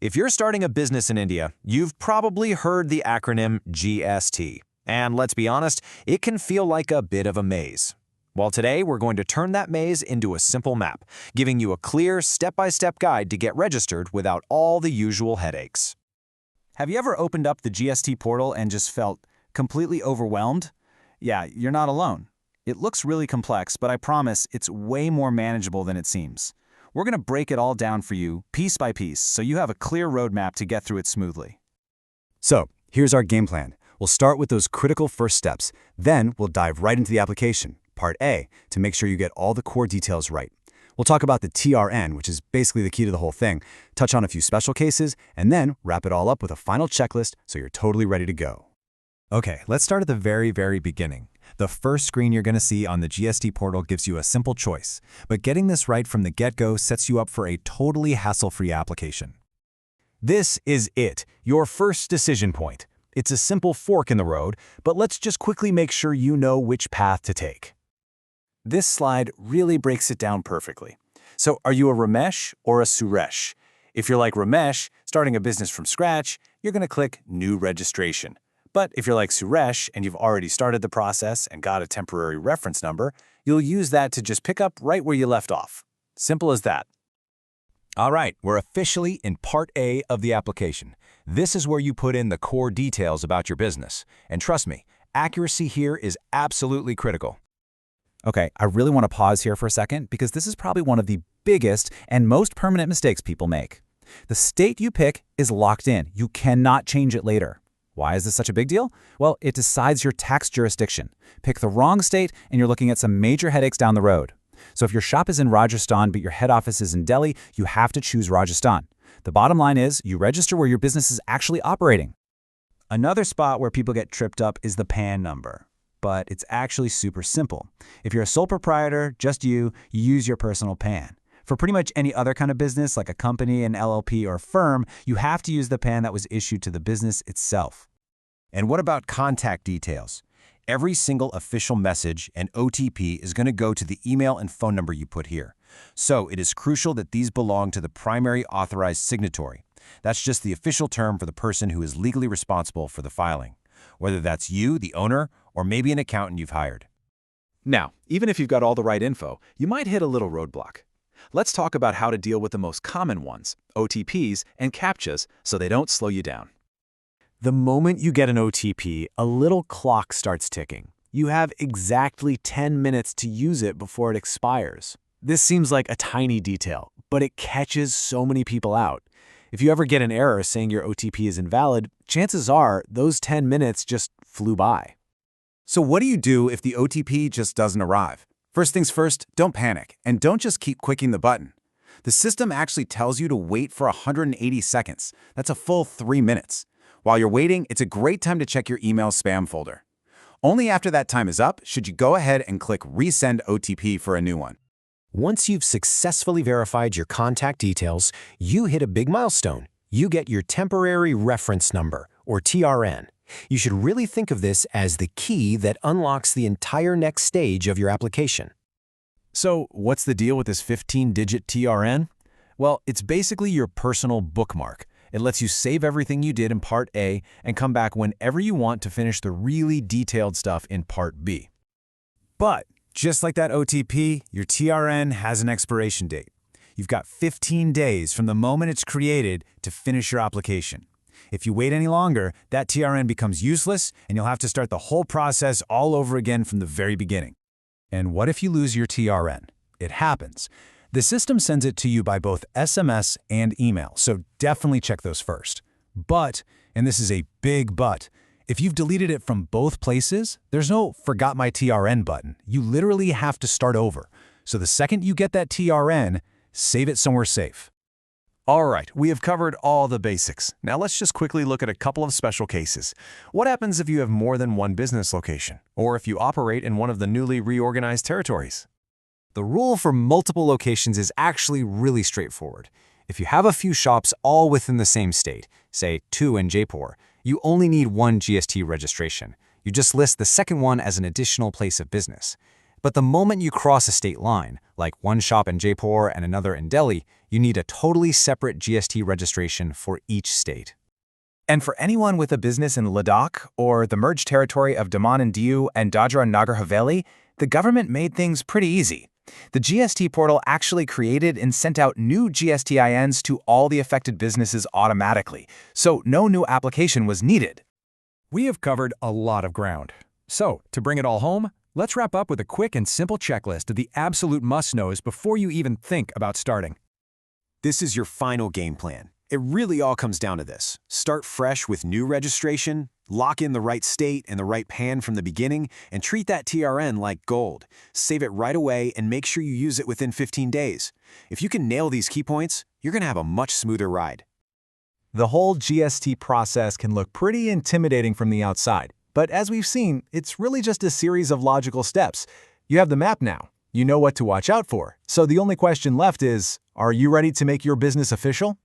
If you're starting a business in India, you've probably heard the acronym GST. And let's be honest, it can feel like a bit of a maze. Well, today we're going to turn that maze into a simple map, giving you a clear step-by-step guide to get registered without all the usual headaches. Have you ever opened up the GST portal and just felt completely overwhelmed? Yeah, you're not alone. It looks really complex, but I promise it's way more manageable than it seems. We're going to break it all down for you, piece by piece, so you have a clear roadmap to get through it smoothly. So, here's our game plan. We'll start with those critical first steps. Then, we'll dive right into the application, Part A, to make sure you get all the core details right. We'll talk about the TRN, which is basically the key to the whole thing, touch on a few special cases, and then wrap it all up with a final checklist so you're totally ready to go. Okay, let's start at the very beginning. The first screen you're going to see on the GST portal gives you a simple choice, but getting this right from the get-go sets you up for a totally hassle-free application. This is it, your first decision point. It's a simple fork in the road, but let's just quickly make sure you know which path to take. This slide really breaks it down perfectly. So are you a Ramesh or a Suresh? If you're like Ramesh, starting a business from scratch, you're going to click New Registration. But if you're like Suresh and you've already started the process and got a temporary reference number, you'll use that to just pick up right where you left off. Simple as that. All right, we're officially in Part A of the application. This is where you put in the core details about your business. And trust me, accuracy here is absolutely critical. Okay, I really want to pause here for a second because this is probably one of the biggest and most permanent mistakes people make. The state you pick is locked in. You cannot change it later. Why is this such a big deal? Well, it decides your tax jurisdiction. Pick the wrong state and you're looking at some major headaches down the road. So if your shop is in Rajasthan but your head office is in Delhi, you have to choose Rajasthan. The bottom line is you register where your business is actually operating. Another spot where people get tripped up is the PAN number. But it's actually super simple. If you're a sole proprietor, just you use your personal PAN. For pretty much any other kind of business, like a company, an LLP, or firm, you have to use the PAN that was issued to the business itself. And what about contact details? Every single official message and OTP is going to go to the email and phone number you put here. So it is crucial that these belong to the primary authorized signatory. That's just the official term for the person who is legally responsible for the filing, whether that's you, the owner, or maybe an accountant you've hired. Now, even if you've got all the right info, you might hit a little roadblock. Let's talk about how to deal with the most common ones, OTPs and CAPTCHAs, so they don't slow you down. The moment you get an OTP, a little clock starts ticking. You have exactly 10 minutes to use it before it expires. This seems like a tiny detail, but it catches so many people out. If you ever get an error saying your OTP is invalid, chances are those 10 minutes just flew by. So what do you do if the OTP just doesn't arrive? First things first, don't panic, and don't just keep clicking the button. The system actually tells you to wait for 180 seconds. That's a full 3 minutes. While you're waiting, it's a great time to check your email spam folder. Only after that time is up should you go ahead and click Resend OTP for a new one. Once you've successfully verified your contact details, you hit a big milestone. You get your temporary reference number, or TRN. You should really think of this as the key that unlocks the entire next stage of your application. So what's the deal with this 15-digit TRN? Well, it's basically your personal bookmark. It lets you save everything you did in Part A and come back whenever you want to finish the really detailed stuff in Part B. But just like that OTP, your TRN has an expiration date. You've got 15 days from the moment it's created to finish your application. If you wait any longer, that TRN becomes useless and you'll have to start the whole process all over again from the very beginning. And what if you lose your TRN? It happens. The system sends it to you by both SMS and email, so definitely check those first. But, and this is a big but, if you've deleted it from both places, there's no Forgot My TRN button. You literally have to start over. So the second you get that TRN, save it somewhere safe. All right, we have covered all the basics. Now let's just quickly look at a couple of special cases. What happens if you have more than one business location, or if you operate in one of the newly reorganized territories? The rule for multiple locations is actually really straightforward. If you have a few shops all within the same state, say 2 in Jaipur, you only need one GST registration. You just list the second one as an additional place of business. But the moment you cross a state line, like one shop in Jaipur and another in Delhi, you need a totally separate GST registration for each state. And for anyone with a business in Ladakh or the merged territory of Daman Diu and Dadra and Nagar Haveli, the government made things pretty easy. The GST Portal actually created and sent out new GSTINs to all the affected businesses automatically, so no new application was needed. We have covered a lot of ground. So, to bring it all home, let's wrap up with a quick and simple checklist of the absolute must-knows before you even think about starting. This is your final game plan. It really all comes down to this. Start fresh with new registration, lock in the right state and the right PAN from the beginning, and treat that TRN like gold. Save it right away and make sure you use it within 15 days. If you can nail these key points, you're going to have a much smoother ride. The whole GST process can look pretty intimidating from the outside, but as we've seen, it's really just a series of logical steps. You have the map now. You know what to watch out for. So the only question left is, are you ready to make your business official?